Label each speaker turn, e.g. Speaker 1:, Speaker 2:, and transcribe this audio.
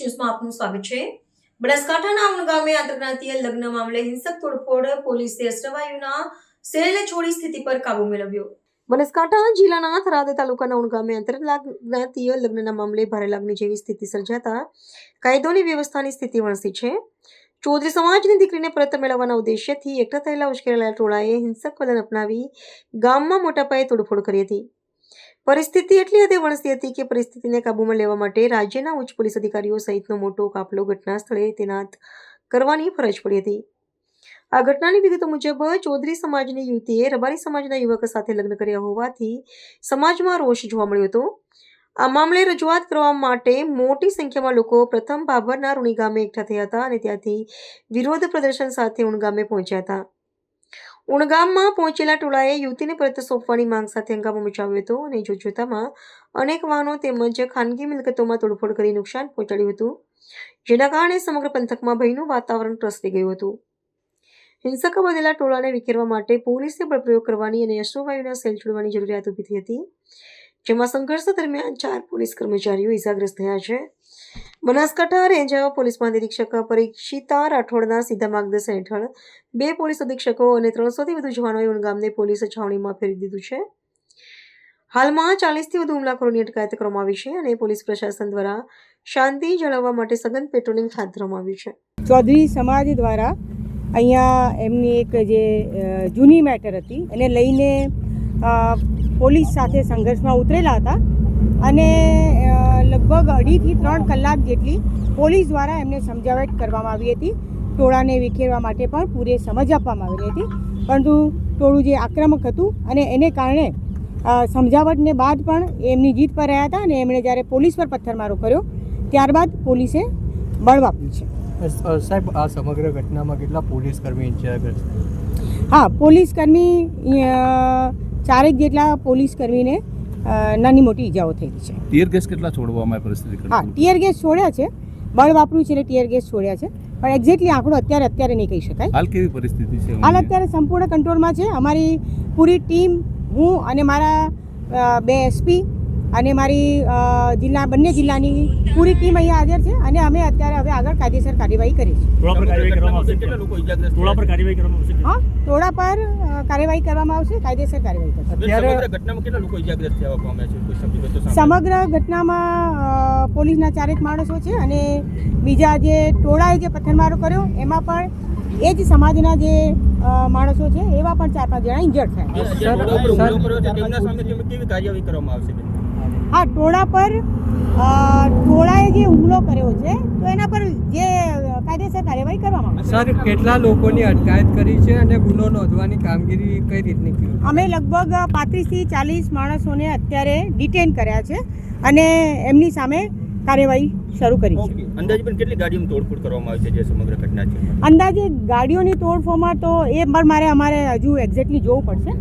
Speaker 1: ન્યૂઝમાં આપનું સ્વાગત છે। બનાસકાંઠાના ઉણ ગામે આંતરજ્ઞાતીય લગ્ન મામલે હિંસક તોડફોડ, પોલીસે અશ્વવાયુના સેલને છોડી સ્થિતિ પર કાબુ મેળવ્યો। બનાસકાંઠા જિલ્લાના થરાદ તાલુકાના ઉણ ગામે આંતરજ્ઞાતીય લગ્નના મામલે ભારે લાગણી જેવી સ્થિતિ સર્જાતા કાયદોની વ્યવસ્થાની સ્થિતિ વણસી છે। ચૌધરી સમાજની દીકરીને પરત મેળવવાના ઉદ્દેશ્યથી એકઠા થયેલા ઉશ્કેરાયેલા ટોળાએ હિંસક વલણ અપનાવી ગામમાં મોટા પાયે તોડફોડ કરી હતી। પરિસ્થિતિ એટલી હદે વણસી હતી કે પરિસ્થિતિને કાબૂમાં લેવા માટે રાજ્યના ઉચ્ચ પોલીસ અધિકારીઓ સહિતનો મોટો કાફલો ઘટના સ્થળે તૈનાત કરવાની ફરજ પડી હતી। આ ઘટનાની વિગતો મુજબ ચૌધરી સમાજની યુવતીએ રબારી સમાજના યુવક સાથે લગ્ન કર્યા હોવાથી સમાજમાં રોષ જોવા મળ્યો હતો। આ મામલે રજૂઆત કરવા માટે મોટી સંખ્યામાં લોકો પ્રથમ ભાભરના રૂણી ગામે એકઠા થયા હતા અને ત્યાંથી વિરોધ પ્રદર્શન સાથે ઉણ ગામે પહોંચ્યા હતા। ઉણ ગામમાં પહોંચેલા ટોળાએ યુવતીને પરત સોંપવાની માંગ સાથે હંગામો મચાવ્યો હતો અને જોતજોતામાં અનેક વાહનો તેમજ ખાનગી મિલકતોમાં તોડફોડ કરી નુકસાન પહોંચાડ્યું હતું, જેના કારણે સમગ્ર પંથકમાં ભયનું વાતાવરણ પ્રસરી ગયું હતું। હિંસક બનેલા ટોળાને વિખેરવા માટે પોલીસે બળપ્રયોગ કરવાની અને અશ્વવાયુના સેલ છોડવાની જરૂરિયાત ઊભી થઈ હતી, જેમાં સંઘર્ષ દરમિયાન 4 પોલીસ કર્મચારીઓ ઇજાગ્રસ્ત થયા છે। બનાસકાંઠા રેન્જ પોલીસ મહાનિરીક્ષક પરીક્ષિતા રાઠોડના સીધા માર્ગદર્શન હેઠળ 2 પોલીસ અધિક્ષકો અને 300થી વધુ જવાનોએ ઉણ ગામને પોલીસ છાવણીમાં ફેરવી દીધું છે। હાલમાં 40થી વધુ હુમલાખોરોની અટકાયત કરવામાં આવી છે અને પોલીસ પ્રશાસન દ્વારા શાંતિ જાળવવા માટે સઘન પેટ્રોલિંગ હાથ ધરવામાં આવ્યું છે।
Speaker 2: ચૌધરી સમાજ દ્વારા અહીંયા એમની એક જે જૂની મેટર હતી એને લઈને પોલીસ સાથે સંઘર્ષમાં ઉતરેલા હતા અને લગભગ 2.5થી 3 કલાક જેટલી પોલીસ દ્વારા એમને સમજાવટ કરવામાં આવી હતી। ટોળાને વિખેરવા માટે પણ પૂરી સમજ આપવામાં આવેલી હતી, પરંતુ ટોળું જે આક્રમક હતું અને એને કારણે સમજાવટને બાદ પણ એમની જીત પર રહ્યા હતા અને એમણે જ્યારે પોલીસ પર પથ્થરમારો કર્યો ત્યારબાદ પોલીસે બળ વાપર્યું છે।
Speaker 3: સાહેબ, આ સમગ્ર ઘટનામાં કેટલા પોલીસ કર્મી ઇજાગ્રસ્ત?
Speaker 2: હા, પોલીસ કર્મી 4 જેટલા પોલીસ કર્મીને નાની મોટી ઈજાઓ થઈ છે।
Speaker 4: ટીયર ગેસ કેટલા છોડવામાં પરિસ્થિતિ?
Speaker 2: હા, ટીયર ગેસ છોડ્યા છે, બળ વાપર્યું છે એટલે ટીયર ગેસ છોડ્યા છે, પણ એક્ઝેક્ટલી આંકડો અત્યારે નહીં કહી શકાય।
Speaker 4: હાલ કેવી પરિસ્થિતિ છે?
Speaker 2: હાલ અત્યારે સંપૂર્ણ કંટ્રોલમાં છે। અમારી પૂરી ટીમ, હું અને મારા 2 SP અને મારી બંને જિલ્લાની પૂરી ટીમ અહીંયા હાજર છે અને અમે અત્યારે હવે આગળ કાયદેસર કાર્યવાહી કરીશું।
Speaker 5: ટોળા પર કાર્યવાહી કરવામાં આવશે?
Speaker 2: હા, ટોળા પર કાર્યવાહી કરવામાં આવશે, કાયદેસર કાર્યવાહી કરશે।
Speaker 5: ઘટનામાં કેટલા લોકો ઇજાગ્રસ્ત થવા પામ્યા છે? કોઈ વિગતો સામે?
Speaker 2: સમગ્ર ઘટનામાં પોલીસના 4 માણસો છે અને બીજા જે ટોળાએ જે પથ્થરમારો કર્યો એમાં પણ એ જ સમાજના જે માણસો છે એવા પણ 4-5 જણા ઇન્જર્ડ થયા।
Speaker 5: કેવી કાર્યવાહી કરવામાં આવશે?
Speaker 2: હા, ટોળા પર ટોળાએ જે હુમલો કર્યો છે તો એના પર જે કાયદેસર કાર્યવાહી કરવામાં આવશે।
Speaker 3: સર, કેટલા લોકોની અટકાયત કરી છે અને ગુનો નોંધવાની કામગીરી કઈ રીતની કરી?
Speaker 2: અમે લગભગ 35થી 40 માણસોને અત્યારે ડિટેન કર્યા છે અને એમની સામે કાર્યવાહી શરૂ કરી છે।
Speaker 5: અંદાજે પણ કેટલી ગાડીઓની તોડફોડ કરવામાં આવી છે જે સમગ્ર ઘટના છે?
Speaker 2: અંદાજે ગાડીઓની તોડફોડમાં તો એ પણ અમારે હજુ એક્ઝેક્ટલી જોવું પડશે।